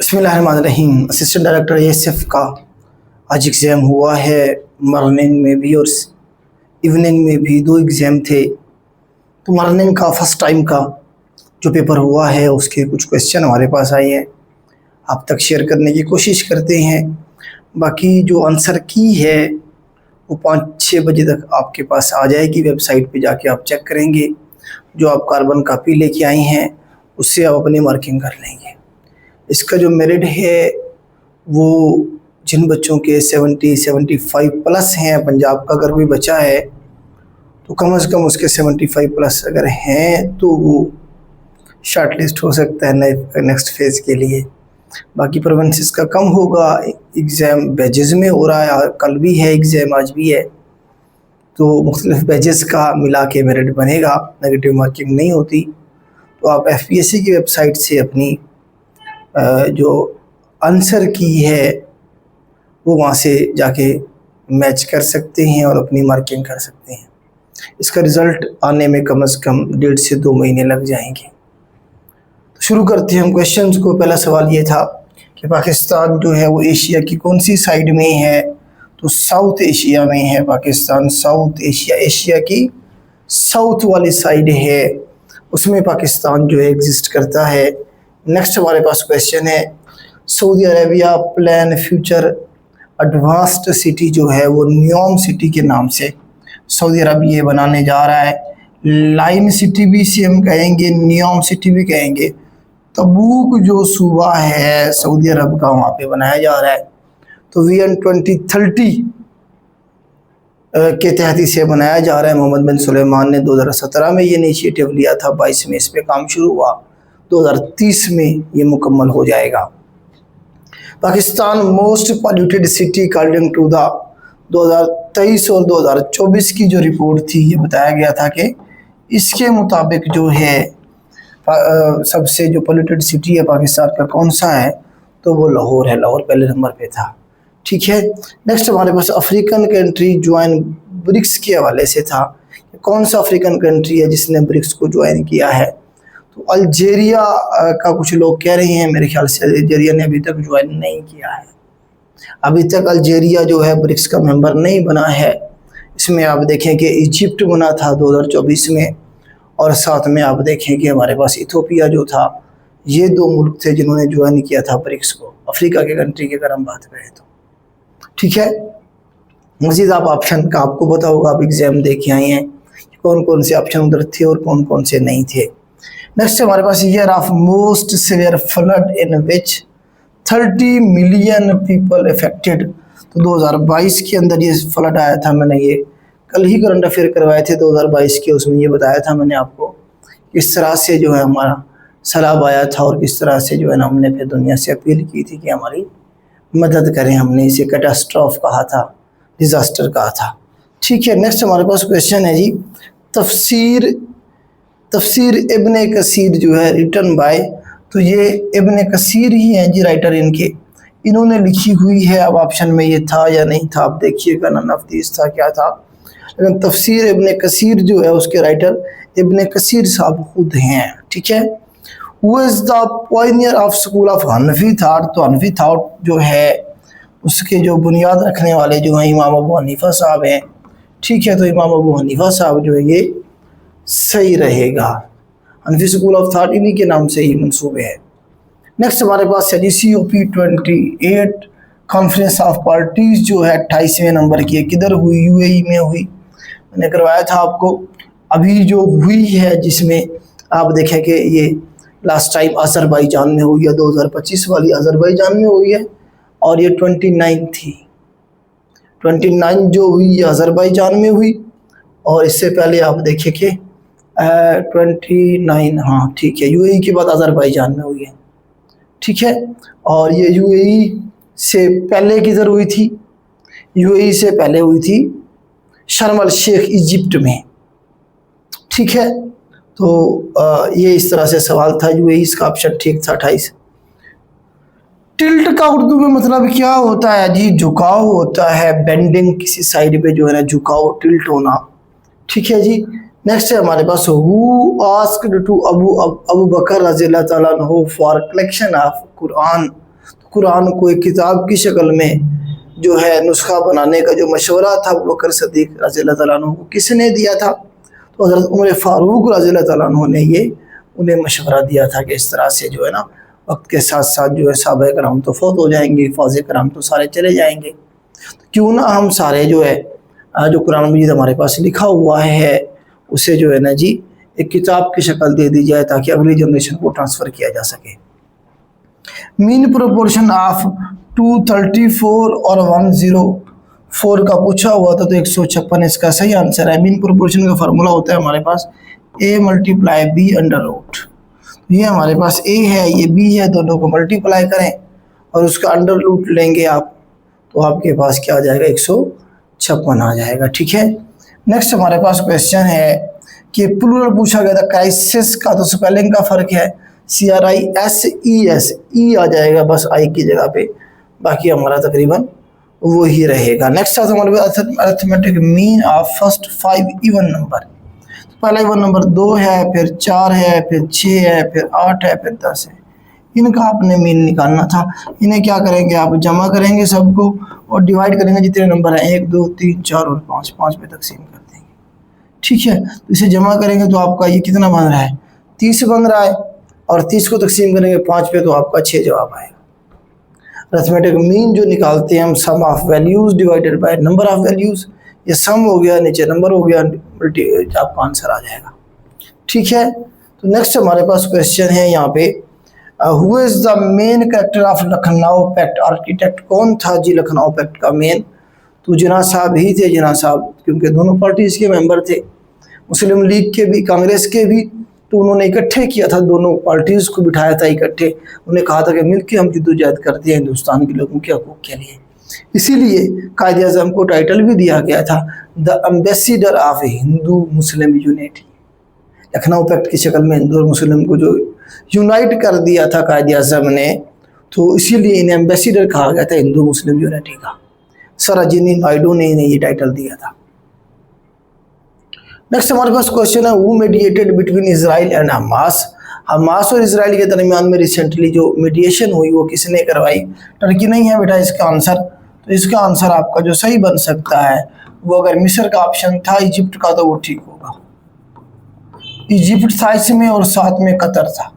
बिस्मिल्लाहिर्रहमानिर्रहीम। Assistant director ASF का आज एग्ज़ाम हुआ है। मॉर्निंग में भी और इवनिंग में भी दो एग्ज़ाम थे। तो मॉर्निंग का फर्स्ट टाइम का जो पेपर हुआ है उसके कुछ क्वेश्चन हमारे पास आए हैं, आप तक शेयर करने की कोशिश करते हैं। बाकी जो आंसर की है वो 5-6 बजे तक आपके पास आ जाएगी। वेबसाइट पे जाके आप चेक करेंगे, जो आप कार्बन कापी लेके आए हैं उससे आप अपनी मार्किंग कर लेंगे। इसका जो मेरिट है वो जिन बच्चों के 70-75 प्लस हैं, पंजाब का अगर कोई बच्चा है तो कम से कम उसके 75 प्लस अगर हैं तो वो शॉर्ट लिस्ट हो सकता है नेक्स्ट फेज़ के लिए। बाकी प्रोवेंसेस का कम होगा। एग्ज़ाम बैचेज़ में हो रहा है, कल भी है एग्ज़ाम, आज भी है, तो मुख्तलिफ बैचेज़ का मिला के मेरिट बनेगा, नेगेटिव मार्किंग नहीं होती। तो आप एफपीएससी की वेबसाइट से अपनी जो आंसर की है वो वहाँ से जाके मैच कर सकते हैं और अपनी मार्किंग कर सकते हैं। इसका रिज़ल्ट आने में कम से कम 1.5 से 2 महीने लग जाएंगे। तो शुरू करते हैं हम क्वेश्चंस को। पहला सवाल ये था कि पाकिस्तान जो है वो एशिया की कौन सी साइड में है? तो साउथ एशिया में है पाकिस्तान। साउथ एशिया, एशिया की साउथ वाली साइड है, उसमें पाकिस्तान जो है एग्जिस्ट करता है। नेक्स्ट हमारे पास क्वेश्चन है, Saudi Arabia plan future advanced city जो है वो न्योम सिटी के नाम से सऊदी अरबिया बनाने जा रहा है। लाइन सिटी भी इसे हम कहेंगे, न्योम सिटी भी कहेंगे। तबूक जो सूबा है सऊदी अरब का, वहाँ पे बनाया जा रहा है। तो विजन 2030 के तहत इसे बनाया जा रहा है। मोहम्मद बिन सुलेमान ने 2017 में ये इनिशिएटिव लिया था, 22 में इस पे काम शुरू हुआ, 2030 में ये मुकम्मल हो जाएगा। Pakistan most polluted city according to the 2023 और 2024 की जो रिपोर्ट थी, ये बताया गया था कि इसके मुताबिक जो है सबसे जो पॉल्यूटेड सिटी है पाकिस्तान का कौन सा है, तो वो लाहौर है। लाहौर पहले नंबर पे था। ठीक है। नेक्स्ट हमारे पास अफ्रीकन कंट्री ज्वाइन ब्रिक्स के हवाले से था। कौन सा अफ्रीकन कंट्री है जिसने ब्रिक्स को ज्वाइन किया है? तो अल्जीरिया का कुछ लोग कह रहे हैं, मेरे ख्याल से अल्जीरिया ने अभी तक ज्वाइन नहीं किया है। अभी तक अल्जीरिया जो है ब्रिक्स का मेंबर नहीं बना है। इसमें आप देखें कि इजिप्ट बना था 2024 में, और साथ में आप देखें कि हमारे पास इथोपिया जो था। ये 2 मुल्क थे जिन्होंने ज्वाइन किया था ब्रिक्स को, अफ्रीका के कंट्री की अगर हम बात करें तो। ठीक है। मज़ीद आप ऑप्शन का आपको पता होगा, आप एग्ज़ाम दे के आए हैं, कौन कौन से ऑप्शन उधर थे और कौन कौन से नहीं थे। नेक्स्ट हमारे पास year of most severe flood in which 30 million people affected. तो 2022 के अंदर ये फ्लड आया था। मैंने ये कल ही करंट अफेयर करवाए थे 2022 के, उसमें ये बताया था मैंने आपको किस तरह से जो है हमारा सैलाब आया था और किस तरह से जो है ना हमने फिर दुनिया से अपील की थी कि हमारी मदद करें। हमने इसे कैटास्ट्रॉफ कहा था, डिज़ास्टर कहा था। ठीक है। नेक्स्ट हमारे पास क्वेश्चन है जी, तफसीर इब्ने कसीर जो है रिटन बाय, तो ये इब्ने कसीर ही हैं जी राइटर, इन्होंने लिखी हुई है। अब ऑप्शन में ये था या नहीं था, आप देखिएगा ना, नफतीस था क्या था, लेकिन तफसीर इब्ने कसीर जो है उसके राइटर इब्ने कसीर साहब खुद हैं। ठीक है। Who is the pioneer of school of Hanafi thought? तो हनफी थाट जो है उसके जो बुनियाद रखने वाले जो हैं इमाम अबू हनीफा साहब हैं। ठीक है। तो इमाम अबू हनीफा साहब जो है ये सही रहेगा। हनफी स्कूल ऑफ थाट इन्हीं के नाम से ही मंसूबे है। नेक्स्ट हमारे पास है COP 28 कॉन्फ्रेंस ऑफ पार्टीज जो है 28वें नंबर की है। किधर हुई? UAE में हुई। मैंने करवाया था आपको। अभी जो हुई है जिसमें आप देखें कि ये लास्ट टाइम अज़रबैजान में हुई है, 2025 वाली अज़रबैजान में हुई है, और ये 29 थी। 29 जो हुई ये अज़रबैजान में हुई, और इससे पहले आप देखिए कि 29, हाँ ठीक है, UAE के बाद अज़रबैजान में हुई है। ठीक है। और ये UAE से पहले किधर हुई थी? UAE से पहले हुई थी शर्म अल शेख इजिप्ट में। ठीक है। तो ये इस तरह से सवाल था। UAE इसका ऑप्शन ठीक था 28। टिल्ट का उर्दू में मतलब क्या होता है जी? झुकाव होता है, बेंडिंग, किसी साइड पे जो है ना झुकाव, टिल्ट होना। ठीक है जी। नेक्स्ट है हमारे पास हु आस्क्ड टू अबू बकर रज़ियल्लाहु ताला अन्हु फॉर कलेक्शन ऑफ कुरान। तो कुरान को एक किताब की शक्ल में जो है नुस्खा बनाने का जो मशवरा था अबू बकर सिद्दीक रज़ियल्लाहु तआला अन्हु को किसने दिया था? तो हज़रत उमर फ़ारूक रज़ियल्लाहु तआला अन्हु ने ये उन्हें मशवरा दिया था कि इस तरह से जो है ना वक्त के साथ साथ जो है सहाबा कराम तो फौत हो जाएंगे, हिफ़ाज़ कराम तो सारे चले जाएंगे, तो क्यों ना हम सारे जो है जो कुरान मजीद हमारे पास लिखा हुआ है उसे जो है ना जी एक किताब की शक्ल दे दी जाए ताकि अगली जनरेशन को ट्रांसफ़र किया जा सके। मीन प्रोपोर्शन ऑफ 234 और 104 का पूछा हुआ था, तो 156 इसका सही आंसर है। मीन प्रोपोर्शन का फार्मूला होता है हमारे पास a multiply b under root. ये हमारे पास a है, ये b है, दोनों को मल्टीप्लाई करें और उसका अंडर रूट लेंगे आप, तो आपके पास क्या आ जाएगा? 156 आ जाएगा। ठीक है। नेक्स्ट हमारे पास क्वेश्चन है कि प्लूरल पूछा गया था क्राइसिस का, तो स्पेलिंग का फ़र्क है CRISES, ई आ जाएगा बस आई की जगह पे, बाकी हमारा तकरीबन वो ही रहेगा। नेक्स्ट आता हमारे पास arithmetic mean of first 5 even number. पहला इवन नंबर 2 है, फिर 4 है, फिर 6 है, फिर 8 है, फिर 10 है। इनका आपने मीन निकालना था। इन्हें क्या करेंगे आप? जमा करेंगे सबको और डिवाइड करेंगे जितने नंबर हैं 1 2 3 4 और 5 पे तकसीम कर देंगे। ठीक है। तो इसे जमा करेंगे तो आपका ये कितना बन रहा है? 30 बन रहा है, और 30 को तकसीम करेंगे 5 पे तो आपका 6 जवाब आएगा। अरिथमेटिक मीन जो निकालते हैं हम sum of values divided by number of values, ये सम हो गया, नीचे नंबर हो गया, आपका आंसर आ जाएगा। ठीक है। तो नेक्स्ट हमारे पास क्वेश्चन है यहाँ पे, who is the main character of Lucknow pact? Architect कौन था जी लखनऊ पैक्ट का मेन? तो जिन्ना साहब ही थे। जिन्ना साहब क्योंकि दोनों पार्टीज़ के मेंबर थे, मुस्लिम लीग के भी कांग्रेस के भी, तो उन्होंने इकट्ठे किया था, दोनों पार्टीज़ को बिठाया था इकट्ठे। उन्हें कहा था कि मिलकर हम जद्दोजहद करते हैं हिंदुस्तान के लोगों के हकूक़ के लिए। इसीलिए कायदे आज़म को टाइटल भी दिया गया था the ambassador of Hindu Muslim unity. Lucknow pact की शक्ल में हिंदू और मुस्लिम को जो यूनाइट कर दिया था कायदे आज़म ने, तो इसीलिए इन्हें एम्बेसडर कहा गया था हिंदू मुस्लिम यूनिटी का। सरोजिनी नायडू ने इन्हें ये टाइटल दिया था। नेक्स्ट हमारे पास क्वेश्चन है, who mediated between Israel and Hamas? Hamas और इसराइल के दरमियान में रिसेंटली जो मीडिएशन हुई वो किसने करवाई? टर्की नहीं है बेटा इसका आंसर। तो इसका आंसर आपका जो सही बन सकता है वो, अगर मिस्र का ऑप्शन था, इजिप्ट का, तो वो ठीक होगा। इजिप्ट था इसमें, और साथ में कतर था,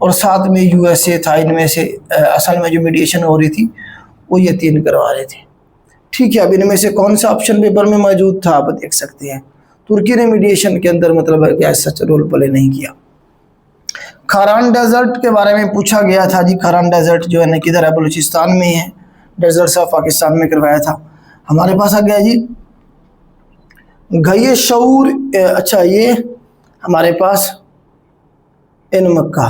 और साथ में USA था। इनमें से असल में जो मीडिएशन हो रही थी वो ये 3 करवा रहे थे। ठीक है। अब इनमें से कौन सा ऑप्शन पेपर में मौजूद था आप देख सकते हैं। तुर्की ने मीडिएशन के अंदर मतलब है कि ऐसा रोल प्ले नहीं किया। खारान डेजर्ट के बारे में पूछा गया था जी। खारान डेजर्ट जो है ना किधर है? बलूचिस्तान में है। डेजर्ट ऑफ पाकिस्तान में करवाया था। हमारे पास आ गया जी गये शऊर। अच्छा, ये हमारे पास इन मक्का,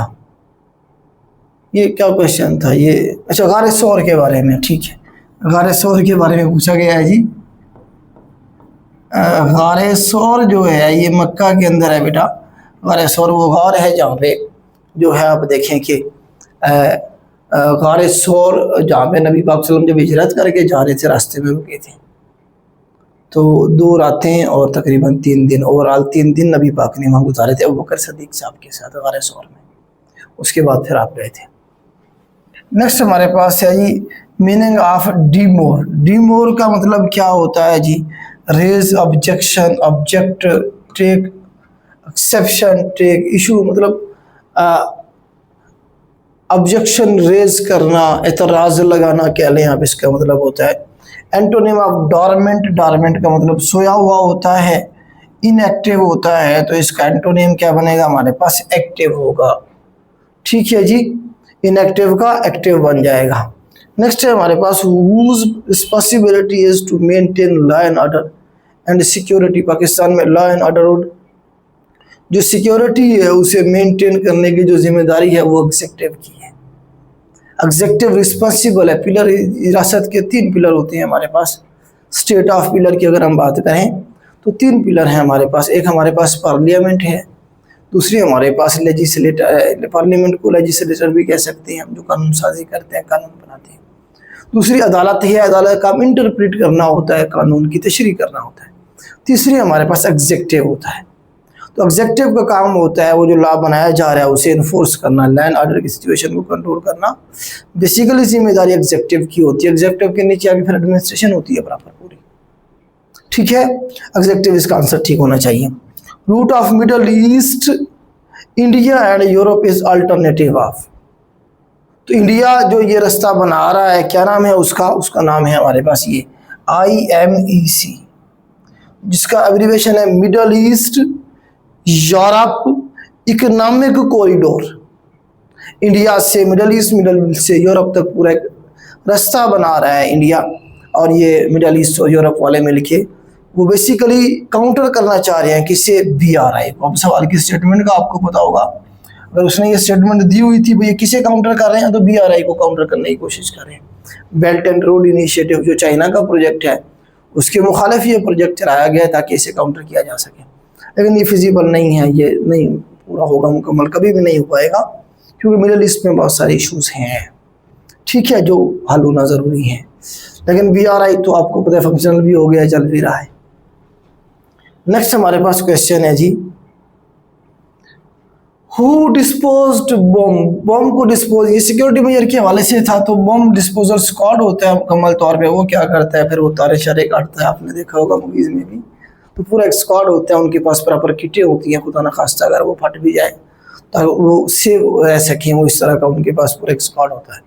ये क्या क्वेश्चन था ये? अच्छा, गारे सौर के बारे में। ठीक है, गारे सौर के बारे में पूछा गया है जी। गारे सौर जो है ये मक्का के अंदर है बेटा। गारे सौर वो गार है जहाँ पे जो है आप देखें कि गारे सौर जहाँ पे नबी पाक सल्लल्लाहु अलैहि वसल्लम जब हिजरत करके जा रहे थे रास्ते में रुके थे, तो 2 रातें और तकरीबन 3 दिन, ओवरऑल 3 दिन नबी पाक ने वहाँ गुजारे थे अबू बकर सिद्दीक साहब के साथ गारे सौर में। उसके बाद फिर आप गए थे। नेक्स्ट हमारे पास है जी मीनिंग ऑफ डीमोर। डीमोर का मतलब क्या होता है जी? Raise objection, object, take exception, take issue, मतलब ऑब्जेक्शन रेज करना, एतराज़ लगाना कह लें आप, इसका मतलब होता है। एंटोनिम ऑफ डॉर्मेंट, डॉर्मेंट का मतलब सोया हुआ होता है, इनएक्टिव होता है, तो इसका एंटोनिम क्या बनेगा हमारे पास? एक्टिव होगा। ठीक है जी, इनएक्टिव का एक्टिव बन जाएगा। नेक्स्ट है हमारे पास whose responsibility is to maintain law and order and security। Pakistan में लॉ एंड ऑर्डर जो सिक्योरिटी है उसे मेंटेन करने की जो जिम्मेदारी है वो एग्जीक्यूटिव की है। एग्जीक्यूटिव रिस्पॉन्सिबल है। पिलर रियासत के 3 पिलर होते हैं हमारे पास। स्टेट ऑफ पिलर की अगर हम बात करें तो 3 पिलर हैं हमारे पास। एक हमारे पास पार्लियामेंट है, दूसरी हमारे पास लेजिस्लेटर, पार्लियामेंट को लेजिस्लेटर भी कह सकते हैं हम, जो कानून साजी करते हैं, कानून बनाते हैं। दूसरी अदालत है, अदालत का इंटरप्रेट करना होता है, कानून की तशरीह करना होता है। तीसरी हमारे पास एग्जीक्यूटिव होता है। तो एग्जेक्टिव का काम होता है वो जो लॉ बनाया जा रहा है उसे इन्फोर्स करना, लैंड ऑर्डर की सिचुएशन को कंट्रोल करना। बेसिकली जिम्मेदारी एग्जेक्टिव की होती है। एग्जेक्टिव के नीचे आगे फिर एडमिनिस्ट्रेशन होती है बराबर पूरी। ठीक है, एग्जेक्टिव इसका आंसर ठीक होना चाहिए। Route of Middle East India and Europe is alternative of. तो इंडिया जो ये रास्ता बना रहा है, क्या नाम है उसका नाम है हमारे पास ये IMEC, जिसका एब्रिविएशन है middle east Europe economic corridor. India से मिडल ईस्ट से यूरोप तक पूरा एक रास्ता बना रहा है इंडिया, और ये मिडल ईस्ट और यूरोप वाले मिलके वो बेसिकली काउंटर करना चाह रहे हैं किससे, BRI को। अब सवाल की स्टेटमेंट का आपको पता होगा, अगर उसने ये स्टेटमेंट दी हुई थी भैया किसे काउंटर कर रहे हैं, तो BRI को काउंटर करने की कोशिश कर रहे हैं। बेल्ट एंड रोड इनिशिएटिव जो चाइना का प्रोजेक्ट है उसके मुखालिफ ये प्रोजेक्ट चलाया गया ताकि इसे काउंटर किया जा सके, लेकिन ये फिजिबल नहीं है, ये नहीं पूरा होगा मुकम्मल, कभी भी नहीं हो पाएगा, क्योंकि मिडिल ईस्ट में बहुत सारे इश्यूज हैं, ठीक है, जो हल होना ज़रूरी है। लेकिन BRI तो आपको पता है फंक्शनल भी हो गया, चल भी रहा है। नेक्स्ट हमारे पास क्वेश्चन है जी, हु डिस्पोज्ड बॉम्ब को डिस्पोज, ये सिक्योरिटी मेजर के हवाले से था। तो बॉम्ब डिस्पोजल स्क्वाड होता है मुकम्मल तौर पे, वो क्या करता है, फिर वो तारे शारे काटता है, आपने देखा होगा मूवीज में भी। तो पूरा एक स्क्वाड होता है, उनके पास प्रॉपर किटें होती हैं, खुदा न खास्ता अगर वो फट भी जाए तो वो उससे रह सकें, वो इस तरह का उनके पास पूरा एक स्क्वाड होता है।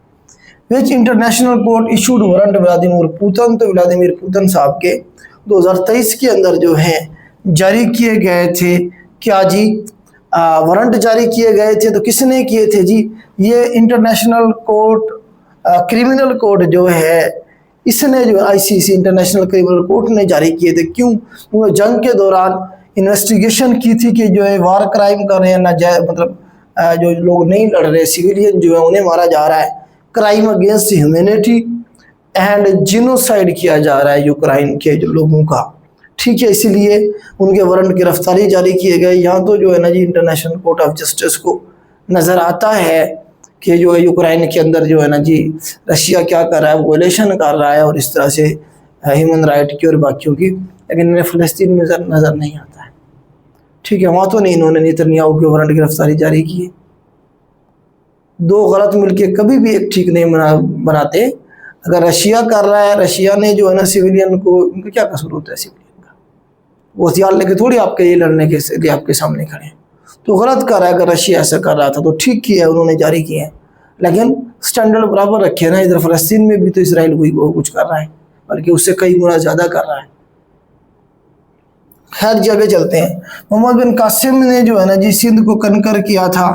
विच international court issued warrant Vladimir Putin, तो व्लादिमीर पुतिन साहब के 2023 के अंदर जो है जारी किए गए थे, क्या जी, वारंट जारी किए गए थे। तो किसने किए थे जी, ये इंटरनेशनल कोर्ट, क्रिमिनल कोर्ट जो है, इसने जो ICC इंटरनेशनल क्रिमिनल कोर्ट ने जारी किए थे। क्यों? क्योंकि जंग के दौरान इन्वेस्टिगेशन की थी कि जो है वार क्राइम कर रहे हैं ना, मतलब जो लोग नहीं लड़ रहे, सिविलियन जो है उन्हें मारा जा रहा है, crime against humanity and genocide किया जा रहा है यूक्रेन के जो लोगों का, ठीक है, इसीलिए उनके वारंट गिरफ्तारी जारी किए गए। यहाँ तो जो है ना जी इंटरनेशनल कोर्ट ऑफ जस्टिस को नज़र आता है कि जो है यूक्रेन के अंदर जो है ना जी रशिया क्या कर रहा है, वोलेशन कर रहा है और इस तरह से ह्यूमन राइट की और बाकियों की, लेकिन इन्हें फ़लस्तीन में नज़र नहीं आता है, ठीक है। वहाँ तो नहीं इन्होंने नेतन्याहू के वारंट गिरफ्तारी जारी की है। दो गलत मिलके कभी भी एक ठीक नहीं बनाते। अगर रशिया कर रहा है, रशिया ने जो है ना सिविलियन को, उनका क्या कसूर होता है सिविलियन का, वो हथियार लेके थोड़ी आपके ये लड़ने के लिए आपके सामने खड़े हैं। तो गलत कर रहा है, अगर रशिया ऐसा कर रहा था तो ठीक किया है, उन्होंने जारी किए हैं, लेकिन स्टैंडर्ड बराबर रखे ना। इधर फ़लस्तीन में भी तो इसराइल कोई कुछ कर रहा है, बल्कि उससे कई गुना ज़्यादा कर रहा है। खैर जगह चलते हैं। मोहम्मद बिन कासिम ने जो है ना जी सिंध को कनकर किया था,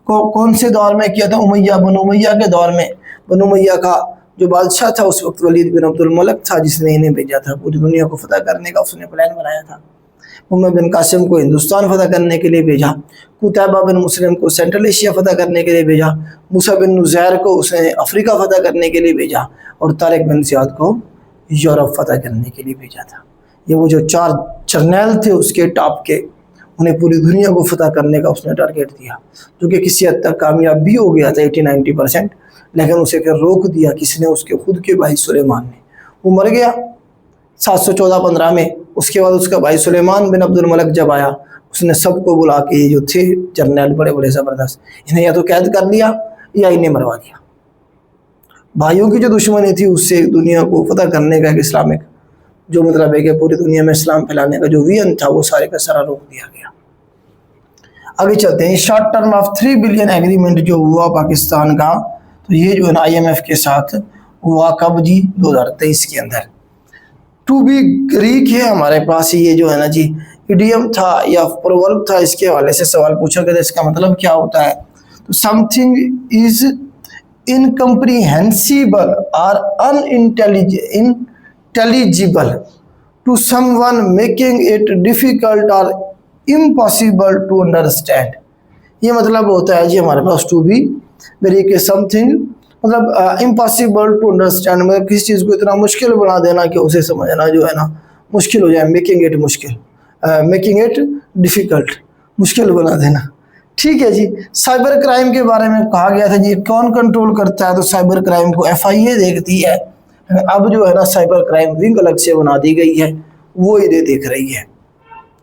कौन से दौर में किया था? बनु उमैया के दौर में। बनु उमैया का जो बादशाह था उस वक्त वलीद बिन अब्दुल मलिक था, जिसने इन्हें भेजा था पूरी दुनिया को फतह करने का, उसने प्लान बनाया था। मोहम्मद बिन कासिम को हिंदुस्तान फतह करने के लिए भेजा, कुतैबा बिन मुस्लिम को सेंट्रल एशिया फतह करने के लिए भेजा, मूसा बिन नुज़ैर को उसने अफ्रीका फतह करने के लिए भेजा, और तारिक बिन ज़ियाद को यूरोप फतह करने के लिए भेजा था। ये वो जो 4 जर्नैल थे उसके टॉप के, उन्हें पूरी दुनिया को फतह करने का उसने टारगेट दिया, जो कि किसी हद तक कामयाब भी हो गया था 80-90%, लेकिन उसे फिर रोक दिया किसने? उसके खुद के भाई सुलेमान ने। वो मर गया 714-15 में। उसके बाद उसका भाई सुलेमान बिन अब्दुल मलिक जब आया, उसने सबको बुला के ये जो थे जर्नैल बड़े बड़े ज़बरदस्त, इन्हें या तो कैद कर लिया या इन्हें मरवा दिया। भाइयों की जो दुश्मनी थी उससे दुनिया को फतह करने का एक इस्लामिक जो मतलब है कि पूरी दुनिया में इस्लाम फैलाने का जो विजन था वो सारे का सारा रोक दिया गया। आगे चलते हैं। Short term of 3 billion agreement जो हुआ पाकिस्तान का, तो ये जो है ना IMF के साथ हुआ कब जी? 2023 के अंदर। टू बी ग्रीक है हमारे पास, ये जो है ना जी इडियम था या प्रोवर्ब था, इसके हवाले से सवाल पूछा गया था, इसका मतलब क्या होता है? तो समथिंग इज इनकम्प्रीहेंसिबल और unintelligible to someone, making it difficult or impossible to understand। ये मतलब होता है जी हमारे पास टू बी ग्रीक है समथिंग, मतलब इम्पॉसिबल टू अंडरस्टैंड, मतलब किसी चीज़ को इतना मुश्किल बना देना कि उसे समझना जो है ना मुश्किल हो जाए। मेकिंग इट मुश्किल, मेकिंग इट डिफ़िकल्ट, मुश्किल बना देना, ठीक है जी। साइबर क्राइम के बारे में कहा गया था जी, कौन कंट्रोल करता है? तो साइबर क्राइम को FIA देखती है। अब जो है ना साइबर क्राइम विंग अलग से बना दी गई है, वो इन्हें देख रही है।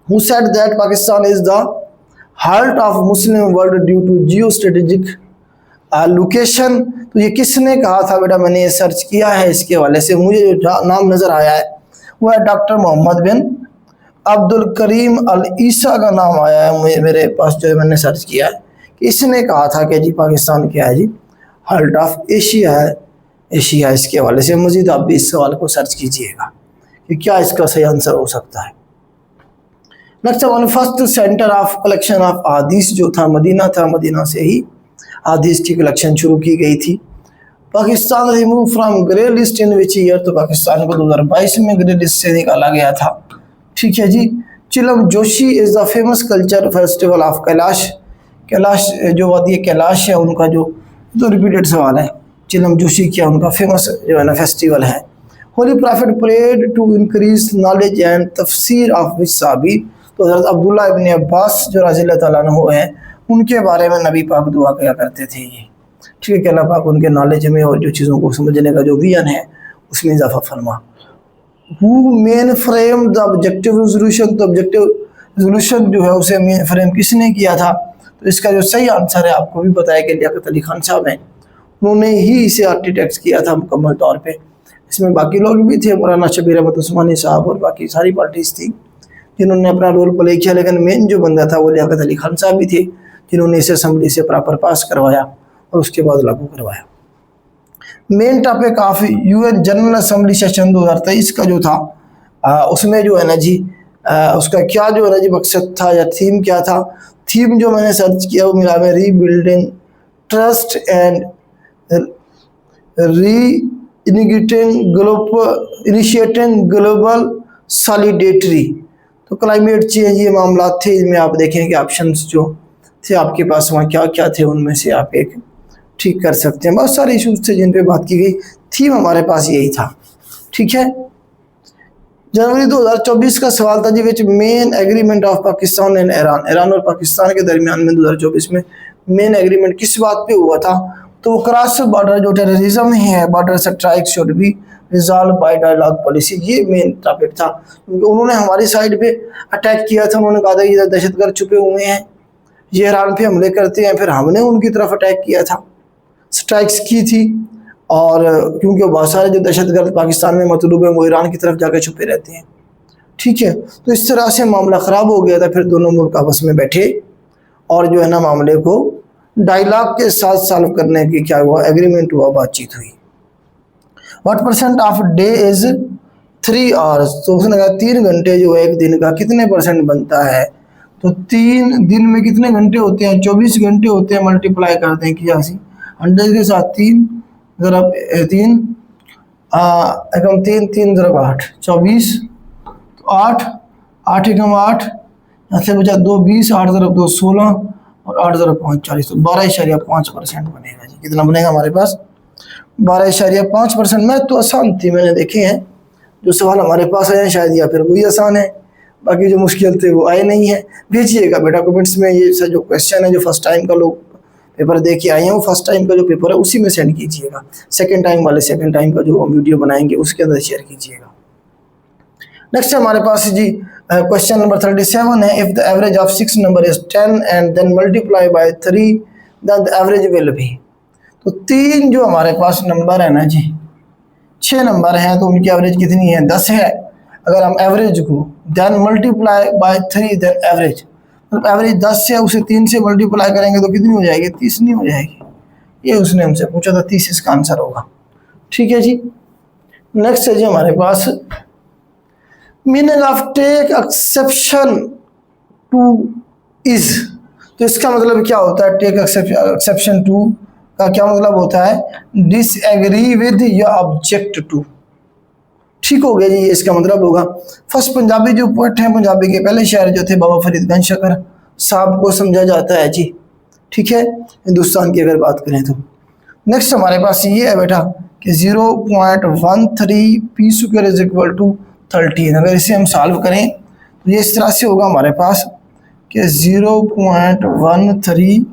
Who said that Pakistan is the heart of Muslim world due to geostrategic location. तो ये किसने कहा था बेटा, मैंने ये सर्च किया है इसके हवाले से, मुझे जो नाम नज़र आया है वो है डॉक्टर मोहम्मद बिन अब्दुल करीम अल ईसा का नाम आया है मुझे, मेरे पास जो है मैंने सर्च किया है कि इसने कहा था कि जी पाकिस्तान क्या है जी, हार्ट ऑफ एशिया है, एशिया। इसके हवाले से मज़ीद आप भी इस सवाल को सर्च कीजिएगा कि क्या इसका सही आंसर हो सकता है। Next one, first centre of collection of हदीस जो था मदीना था, मदीना से ही हदीस की कलेक्शन शुरू की गई थी। Pakistan remove from grey list in which year, तो पाकिस्तान को 2022 में ग्रे लिस्ट से निकाला गया था। ठीक है जी। चिलम Joshi is the famous culture festival of Kailash, Kailash जो वादी कैलाश है उनका जो, तो रिपीटेड सवाल है, चिलम जोशी क्या उनका फेमस जो है ना फेस्टिवल है। Holy prophet prayed to increase knowledge and tafsir of which sahabi, तो हज़रत अब्दुल्ला इब्न अब्बास जो रज़ी अल्लाह तआला अन्हु हैं उनके बारे में नबी पाक दुआ किया करते थे ये। ठीक है कि अल्लाह पाक उनके नॉलेज में और जो चीज़ों को समझने का जो विजन है उसमें इजाफा फरमा। Who main frame the objective resolution, तो ऑब्जेक्टिव रेजोल्यूशन जो है उसे मेन फ्रेम किसने किया था, तो इसका जो सही आंसर है आपको भी पता है कि लियाकत अली खान साहब हैं, उन्होंने ही इसे आर्किटेक्ट किया था मुकम्मल तौर पे। इसमें बाकी लोग भी थे, मौलाना शबीर अहमद उस्मानी साहब और बाकी सारी पार्टीज़ थी जिन्होंने अपना रोल प्ले किया, लेकिन मेन जो बंदा था वो लियाकत अली खान साहब भी थे जिन्होंने इसे असम्बली से प्रॉपर पास करवाया और उसके बाद लागू करवाया। Main topic of UN general assembly session 2023 का जो था उसमें जो है ना जी उसका क्या जो है ना जी मकसद था या थीम क्या था। थीम जो मैंने सर्च किया वो मिला में rebuilding trust and initiating global solidarity, तो क्लाइमेट चेंज ये मामला थे। इनमें आप देखें कि ऑप्शंस जो थे आपके पास वहाँ क्या क्या थे, उनमें से आप एक ठीक कर सकते हैं। बहुत सारे इशूज़ थे जिन पे बात की गई, थीम हमारे पास यही था। ठीक है। जनवरी 2024 का सवाल था जी which main agreement of Pakistan and Iran, Iran और पाकिस्तान के दरमियान में 2024 में मेन एग्रीमेंट किस बात पे हुआ था, तो वो क्रॉस बॉर्डर जो टेररिज्म है, border strike should be resolve by dialogue policy, ये मेन टॉपिक था। क्योंकि उन्होंने हमारी साइड पे अटैक किया था, उन्होंने कहा था इधर दहशतगर्द छुपे हुए हैं, ये ईरान पे हमले करते हैं, फिर हमने उनकी तरफ अटैक किया था, स्ट्राइक्स की थी। और क्योंकि बहुत सारे जो दहशतगर्द पाकिस्तान में मतलूब हैं वो ईरान की तरफ जाकर छुपे रहते हैं। ठीक है। तो इस तरह से मामला ख़राब हो गया था, फिर दोनों मुल्क आपस में बैठे और जो है ना मामले को डायलॉग के साथ सॉल्व करने की क्या हुआ, एग्रीमेंट हुआ, बातचीत हुई। What percent of day is 3 hours, तो उसने कहा 3 घंटे जो एक दिन का कितने परसेंट बनता है, तो 3 दिन में कितने घंटे होते हैं, 24 घंटे होते हैं। मल्टीप्लाई करते हैं कि 100 के साथ 3 ज़रब 3 एकम 3 ज़रब 8 24, 8 8 एकम 8, यहाँ से बचा 2 20, 8 ज़रब 2 16 और 8 ज़रब 5 40, तो 12.5% बनेगा जी। कितना बनेगा हमारे पास, 12.5%। मैं तो आसान थी, मैंने देखे हैं जो सवाल हमारे पास आए हैं शायद या फिर वही आसान है, बाकी जो मुश्किल थे वो आए नहीं है। भेजिएगा बेटा कमेंट्स में ये जो क्वेश्चन है जो फर्स्ट टाइम का लोग पेपर दे के आए हैं वो फर्स्ट टाइम का जो पेपर है उसी में सेंड कीजिएगा। सेकंड टाइम वाले सेकंड टाइम का जो हम वीडियो बनाएंगे उसके अंदर शेयर कीजिएगा। नेक्स्ट हमारे पास जी क्वेश्चन नंबर 37 है, if the average of 6 number is 10 and then multiply by 3 then the average will be. तो 3 जो हमारे पास नंबर है ना जी, 6 नंबर हैं तो उनकी एवरेज कितनी है, 10 है। अगर हम एवरेज को then multiply by 3 then average, मतलब एवरेज 10 है उसे 3 से मल्टीप्लाई करेंगे तो कितनी हो जाएगी, 30 नहीं हो जाएगी। ये उसने हमसे पूछा था, 30 इसका आंसर होगा। ठीक है जी। नेक्स्ट है जी हमारे पास meaning of take exception to is, तो इसका मतलब क्या होता है, टेक एक्सेप्शन टू का क्या मतलब होता है, डिसएग्री विद या ऑब्जेक्ट टू। ठीक हो गया जी, ये इसका मतलब होगा। फर्स्ट पंजाबी जो पोएट हैं, पंजाबी के पहले शायर जो थे बाबा फरीद गंज शकर साहब को समझा जाता है जी। ठीक है, हिंदुस्तान की अगर बात करें तो। नेक्स्ट हमारे पास ये है बेटा कि 0.13 P square is equal to 13। अगर इसे हम सॉल्व करें तो ये इस तरह से होगा हमारे पास कि 0.13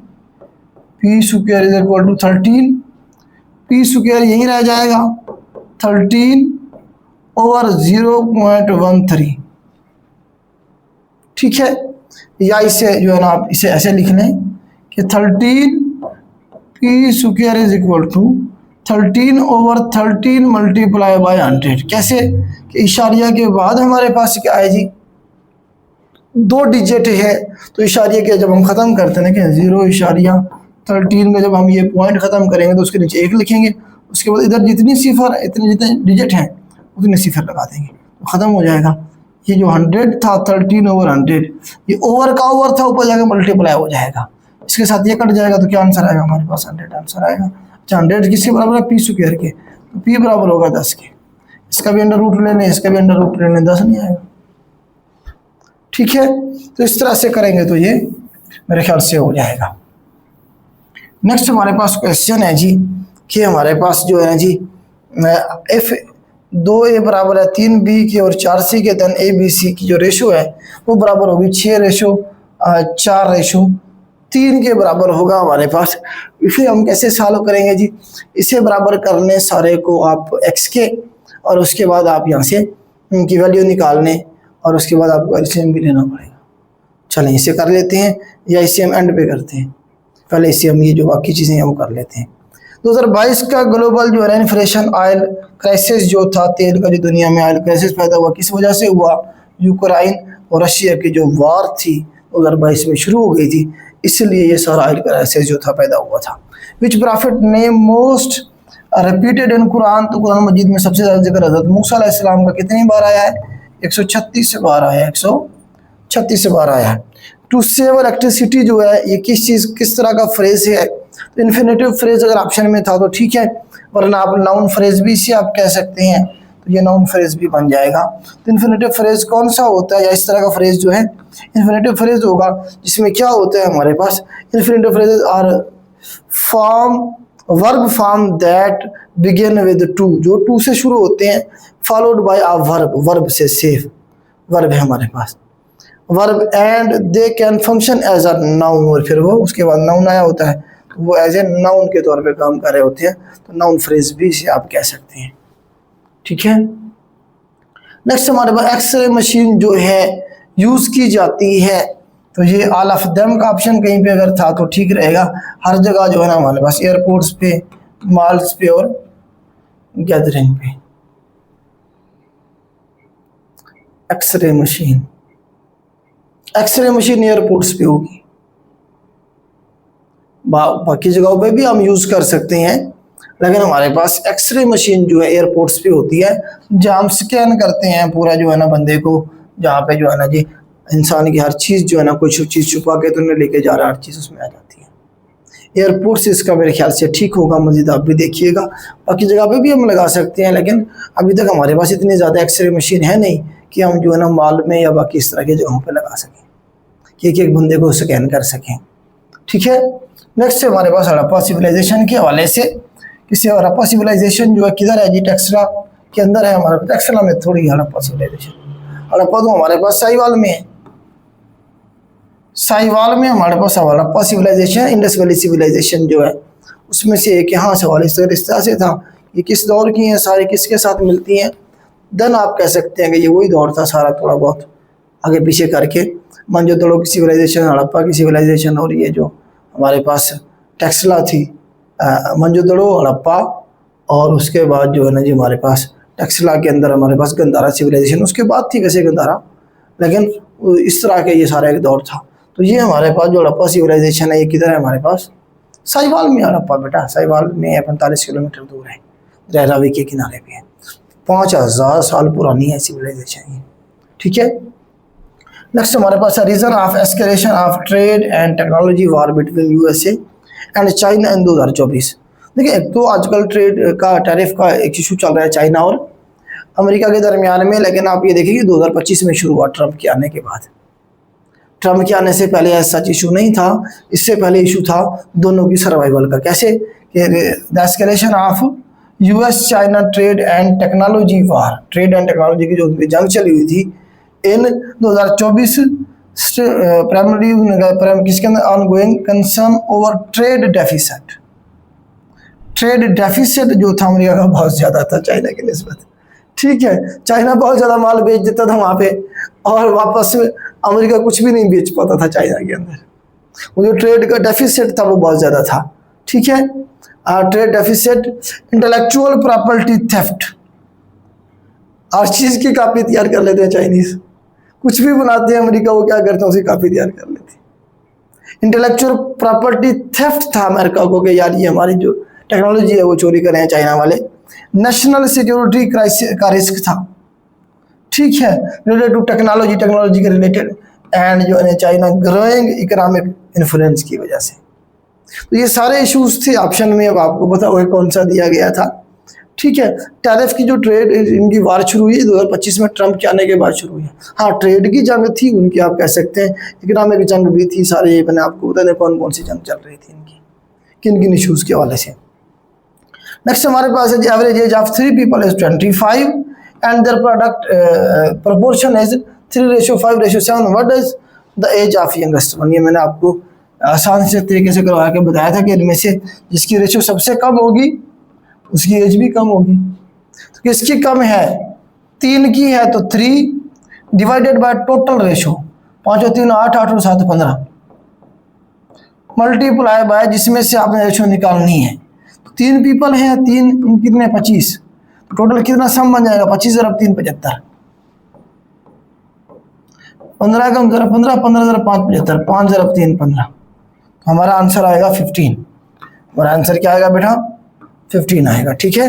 P square is equal to 13, P square यहीं रह जाएगा 13 ओवर 0.13, ठीक है, या इसे जो है ना आप इसे ऐसे लिख लें कि 13p² is equal to 13/13 multiply by 100। कैसे कि इशारिया के बाद हमारे पास क्या है जी, 2 डिजिट है, तो इशारिया के जब हम ख़त्म करते हैं कि 0.13 में जब हम ये पॉइंट ख़त्म करेंगे तो उसके नीचे 1 लिखेंगे, उसके बाद इधर जितने जितने डिजिट हैं उतने सिफर लगा देंगे तो ख़त्म हो जाएगा। ये जो 100 था 13/100, ये ओवर का ओवर था, ऊपर जाकर मल्टीप्लाई हो जाएगा, इसके साथ ये कट जाएगा तो क्या आंसर आएगा हमारे पास 100 आंसर आएगा। अच्छा 100 किसके बराबर है, p² के, तो p बराबर होगा 10 के, इसका भी अंडर रूट ले लें, इसका भी अंडर रूट ले लें, 10 नहीं आएगा। ठीक है, तो इस तरह से करेंगे तो ये मेरे ख्याल से हो जाएगा। नेक्स्ट हमारे पास क्वेश्चन है जी कि हमारे पास जो है जी f 2a बराबर है 3b के और 4c के, देन abc की जो रेशो है वो बराबर होगी 6:4:3 के बराबर होगा हमारे पास। इसे हम कैसे सॉल्व करेंगे जी, इसे बराबर करने सारे को आप x के, और उसके बाद आप यहाँ से उनकी वैल्यू निकालने, और उसके बाद आपको एलसीएम भी लेना पड़ेगा। चलें इसे कर लेते हैं, या इसे हम एंड पे करते हैं, पहले इसे हम ये जो बाकी चीज़ें हैं वो कर लेते हैं। 2022 का ग्लोबल जो है इन्फ्लेशन ऑयल क्राइसिस जो था, तेल का जो दुनिया में ऑयल क्राइसिस पैदा हुआ, किस वजह से हुआ, यूक्रेन और रशिया की जो वार थी 2022 में शुरू हो गई थी, इसलिए ये सारा ऑयल क्राइसिस जो था पैदा हुआ था। Which prophet name most repeated in Quran, तो कुरान मजीद में सबसे ज़्यादा जिक्र हज़रत मूसा अलैहिस्सलाम का कितनी बार आया है, 136 बार आया है, 136 बार आया है। टू सेव इलेक्ट्रिसिटी जो है ये किस तरह का फ्रेज है, तो इन्फिनेटिव फ्रेज अगर ऑप्शन में था तो ठीक है, वरना आप नाउन फ्रेज भी इसे आप कह सकते हैं, तो ये नाउन फ्रेज भी बन जाएगा। तो इन्फिनेटिव फ्रेज कौन सा होता है, या इस तरह का फ्रेज जो है इन्फिनेटिव फ्रेज होगा जिसमें क्या होता है हमारे पास, infinitive phrases are verb form that begin with to, जो टू से शुरू होते हैं, followed by a verb, verb से सेव वर्ब है हमारे पास, verb, and they can function as a noun, और फिर वो उसके बाद नाउन आया होता है तो वो एज ए नाउन के तौर पे काम कर रहे होते हैं, तो नाउन फ्रेज भी इसे आप कह सकते हैं। ठीक है, नेक्स्ट हमारे पास एक्सरे मशीन जो है यूज़ की जाती है, तो ये ऑल ऑफ देम का ऑप्शन कहीं पे अगर था तो ठीक रहेगा। हर जगह जो है ना हमारे पास एयरपोर्ट्स पे, मॉल्स पे और गैदरिंग पे एक्सरे मशीन एयरपोर्ट्स पे होगी, बाकी जगहों पे भी हम यूज़ कर सकते हैं, लेकिन हमारे पास एक्सरे मशीन जो है एयरपोर्ट्स पे होती है, जहाँ हम स्कैन करते हैं पूरा जो है ना बंदे को, जहाँ पे जो है ना जी इंसान की हर चीज़ जो है ना कुछ चीज़ छुपा के तो नहीं लेके जा रहा, हर चीज़ उसमें आ जाती है। एयरपोर्ट से इसका मेरे ख्याल से ठीक होगा, मज़ीद आप भी देखिएगा। बाकी जगह पे भी हम लगा सकते हैं, लेकिन अभी तक हमारे पास इतनी ज़्यादा एक्सरे मशीन है नहीं कि हम जो है ना मॉल में या बाकी इस तरह की जगहों पे लगा सकें कि एक बंदे को स्कैन कर सकें। ठीक है, नेक्स्ट हमारे पास हड़प्पा सिविलाइजेशन के हवाले से, किसी हड़प्पा सिविलाइजेशन जो है किधर है जी, टेक्सला के अंदर है हमारे पास, टेक्सला में थोड़ी हड़प्पा सिविलाइजेशन, हड़प्पा तो हमारे पास साहिवाल में है, साहिवाल में हमारे पास Harappa civilization, Indus valley civilization जो है उसमें से एक यहाँ सवाल इस तरह से था, ये किस दौर की हैं, सारे किसके साथ मिलती हैं, देन आप कह सकते हैं कि ये वही दौर था सारा, थोड़ा बहुत आगे पीछे करके मोहनजोदड़ो की सिविलाइजेशन, हड़प्पा की सिविलाइजेशन, और ये जो हमारे पास टेक्सला थी, मोहनजोदड़ो, हड़प्पा, और उसके बाद जो है ना जी हमारे पास टेक्सला के अंदर हमारे पास गंधारा सिविलाइजेशन, उसके बाद थी वैसे गंधारा, लेकिन इस तरह के ये सारा एक दौर था। तो ये हमारे पास जो हड़प्पा सिविलाइजेशन है ये किधर है हमारे पास, साहिवाल में। हड़प्पा बेटा साहिवाल में है, 45 किलोमीटर दूर है, दरिया रावी के किनारे पे है, 5000 साल पुरानी है सिविलाइजेशन ये। ठीक है, नेक्स्ट हमारे पास है reason of escalation of trade and technology war between USA and China in 2024। देखिए, एक तो आजकल ट्रेड का टैरिफ का एक इशू चल रहा है चाइना और अमेरिका के दरमियान में, लेकिन आप ये देखिए 2025 में शुरू हुआ ट्रंप के आने के बाद। ट्रंप के आने से पहले ऐसा इशू नहीं था, इससे पहले इशू था दोनों की सर्वाइवल का। कैसे, the escalation of US China trade and technology war, trade and technology की जो जंग चली हुई थी इन 2024, प्राइमरी किसके अंदर, ongoing concern over trade deficit जो था अमेरिका का बहुत ज़्यादा था चाइना की निस्बत, ठीक है, चाइना बहुत ज़्यादा माल बेच देता था वहाँ पे, और वापस में अमेरिका कुछ भी नहीं बेच पाता था चाइना के अंदर। वो जो ट्रेड का डेफिसिट था वो बहुत ज़्यादा था। ठीक है, trade deficit, intellectual property theft, हर चीज़ की कापी तैयार कर लेते हैं चाइनीज़, कुछ भी बनाते हैं अमेरिका वो क्या करते हैं उसकी कापी तैयार कर लेते हैं। इंटेलेक्चुअल प्रॉपर्टी थेफ्ट था अमेरिका को कि यार ये हमारी जो टेक्नोलॉजी है वो चोरी कर रहे हैं चाइना वाले। नेशनल सिक्योरिटी क्राइसिस का रिस्क था। ठीक है, रिलेटेड टू टेक्नोलॉजी, टेक्नोलॉजी के रिलेटेड, एंड जो है चाइना ग्रोइंग इकोनॉमिक इन्फ्लुएंस की वजह से। तो ये सारे इश्यूज थे ऑप्शन में, अब आपको बताओ कौन सा दिया गया था। ठीक है, टैरिफ की जो ट्रेड इनकी वार शुरू हुई 2025 में ट्रंप के आने के बाद शुरू हुई। हाँ, ट्रेड की जंग थी उनकी, आप कह सकते हैं इकोनॉमिक जंग भी थी। सारे मैंने आपको बता दें कौन कौन सी जंग चल रही थी इनकी, किन किन इशूज़ के हवाले से। नेक्स्ट हमारे पास है average age of 3 people is 25 and their product proportion is 3:5:7। What is the age of youngest one? ये मैंने आपको आसान से तरीके से करवा के बताया था कि इनमें से जिसकी रेशियो सबसे कम होगी उसकी एज भी कम होगी। तो किसकी कम है? 3 की है तो 3 डिवाइडेड बाय टोटल रेशियो, 5 और 3 8, 8 और 7 15, मल्टीप्लाई बाय जिसमें से आपने रेशियो निकालनी है। तो 3 पीपल हैं, 3 कितने 25, टोटल कितना सम बन जाएगा? 25 × 3 75, 15 कम 15, 15 × 5 75, 5 × 3 15। हमारा आंसर आएगा 15। हमारा आंसर क्या आएगा बेटा? 15 आएगा। ठीक है,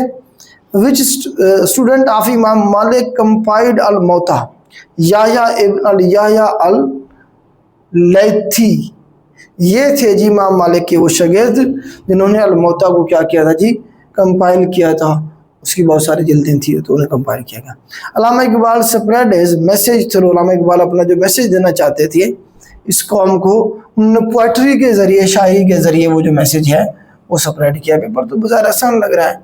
विच स्टूडेंट ऑफ इमाम मालिक कंपाइल्ड अल मौता, याह्या इब्न अल याह्या अल लैथी। ये थे जी इमाम मालिक के वो शागिर्द जिन्होंने अल मौता को क्या किया था जी? कंपाइल किया था। उसकी बहुत सारी जिल्दें थी तो उन्हें कंपाइल किया गया। Allama Iqbal spread his message through, Allama Iqbal अपना जो मैसेज देना चाहते थे इस कौम को, उन्होंने पोइट्री के ज़रिए, शायरी के ज़रिए वो जो मैसेज है वो स्प्रेड किया। पेपर तो बाजार आसान लग रहा है।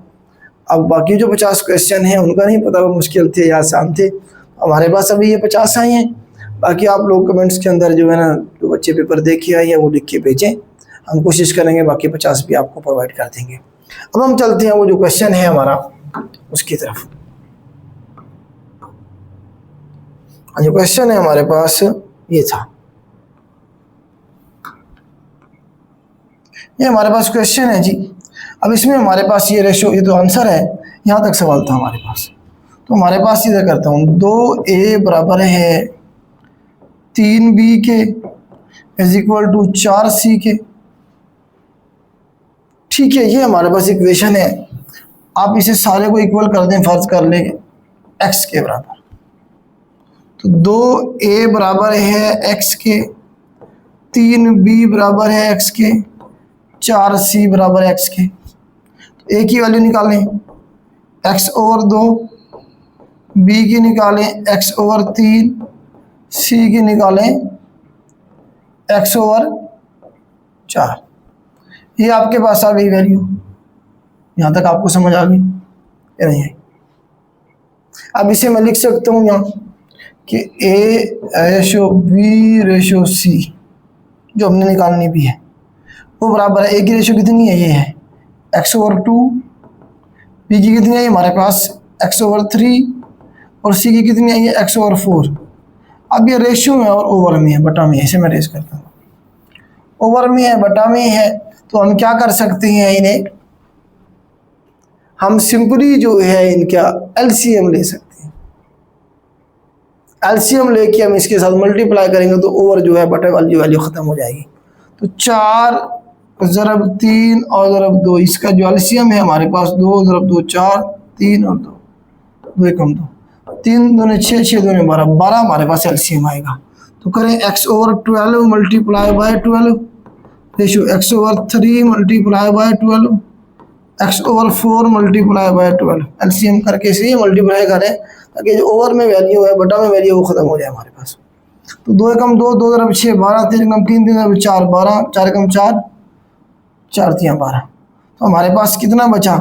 अब बाकी जो 50 क्वेश्चन हैं उनका नहीं पता वो मुश्किल थे या आसान थे। हमारे पास अभी ये 50 आए हैं। बाकी आप लोग कमेंट्स के अंदर जो है ना, जो बच्चे पेपर देख के आए हैं वो लिख के भेजें, हम कोशिश करेंगे बाकी 50 भी आपको प्रोवाइड कर देंगे। अब हम चलते हैं वो जो क्वेश्चन है हमारा उसकी तरफ। जो क्वेश्चन है हमारे पास ये था, ये हमारे पास क्वेश्चन है जी। अब इसमें हमारे पास ये रेशो, ये तो आंसर है, यहाँ तक सवाल था हमारे पास। तो हमारे पास सीधा करता हूँ, 2a बराबर है 3b के इज इक्वल टू 4c के। ठीक है, ये हमारे पास इक्वेशन है। आप इसे सारे को इक्वल कर दें, फर्ज कर लें x के बराबर। तो 2a बराबर है x के, 3b बराबर है x के, 4c बराबर x के। तो a की वैल्यू निकालें x ओवर 2, b की निकालें x ओवर 3, c की निकालें x ओवर 4। ये आपके पास आ गई वैल्यू। यहाँ तक आपको समझ आ गई या नहीं है? अब इसे मैं लिख सकता हूँ यहाँ कि a/b/c जो हमने निकालनी भी है वो बराबर है। a की रेशियो कितनी है? ये है x ओवर 2, b की कितनी है हमारे पास x ओवर 3 और c की कितनी है ये x ओवर 4। अब ये रेशियो में और ओवर में है, बटा में है, इसे मैं रेस करता हूँ। ओवर में है, बटा में है, तो हम क्या कर सकते हैं, इन्हें हम सिंपली जो है इनका एलसीएम ले सकते हैं। एलसीएम लेके हम इसके साथ मल्टीप्लाई करेंगे तो ओवर जो है बटे वाली वैल्यू ख़त्म हो जाएगी। तो 4 ज़रब 3 और ज़रब 2, इसका जो एलसीएम है हमारे पास 2 ज़रब 2 4, 3 और 2, 2 एकम 2, 3 दूने 6, 6 दूने 12, 12 हमारे पास एलसीएम आएगा। तो करें x over 12 multiply by 12 ratio x over 3 multiply by 12, x over 4 multiply by 12। LCM करके इसलिए मल्टीप्लाई करें ताकि जो ओवर में वैल्यू है बटा में वैल्यू वो ख़त्म हो जाए हमारे पास। तो 2 एकम 2, 2 ज़रब 6 12, 3 एकम 3, 3 ज़रब 4 12, 4 एकम 4, 4 3 12। तो हमारे पास कितना बचा?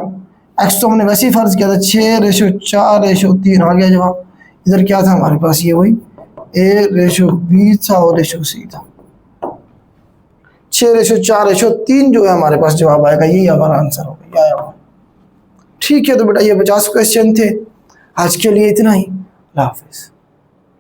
x तो हमने वैसे ही फ़र्ज़ किया था 6/4/3 आ गया जवाब। इधर क्या था हमारे पास? ये वही a/b था और रेशो c था। 6/4/3 जो है हमारे पास जवाब आएगा। यही हमारा आंसर होगा। ठीक है, तो बेटा ये 50 क्वेश्चन थे। आज के लिए इतना ही। अल्लाह हाफिज़।